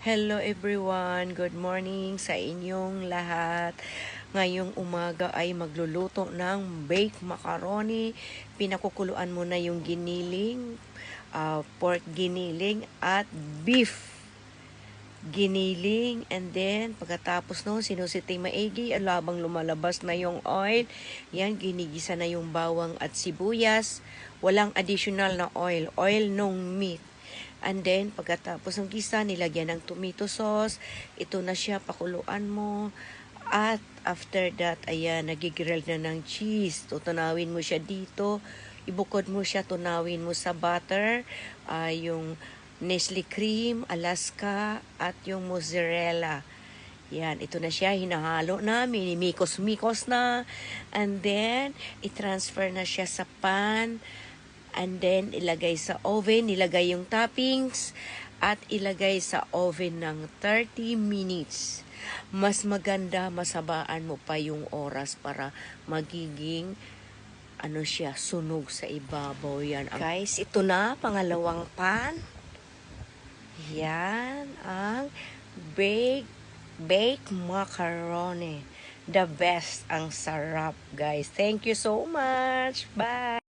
Hello everyone, good morning sa inyong lahat. Ngayong umaga ay magluluto ng baked macaroni. Pinakukuluan mo na yung giniling, pork giniling at beef giniling, and then pagkatapos no, sinusiting maigi, alabang lumalabas na yung oil, yan, ginigisa na yung bawang at sibuyas, walang additional na oil nung meat. And then pagkatapos ng gisa, nilagyan ng tomato sauce, ito na siya, pakuluan mo. At after that, ayan, nagigrill na ng cheese. Tutunawin mo siya dito, ibukod mo siya, tunawin mo sa butter, yung Nestle Cream, Alaska, at yung mozzarella. Yan, ito na siya, hinahalo na, minimikos-mikos na. And then, i-transfer na siya sa pan. And then, ilagay sa oven, ilagay yung toppings, at ilagay sa oven ng 30 minutes. Mas maganda, masabaan mo pa yung oras para magiging siya, sunog sa ibabaw yan. Guys, ito na, pangalawang pan. Yan, ang baked macaroni. The best, ang sarap, guys. Thank you so much. Bye!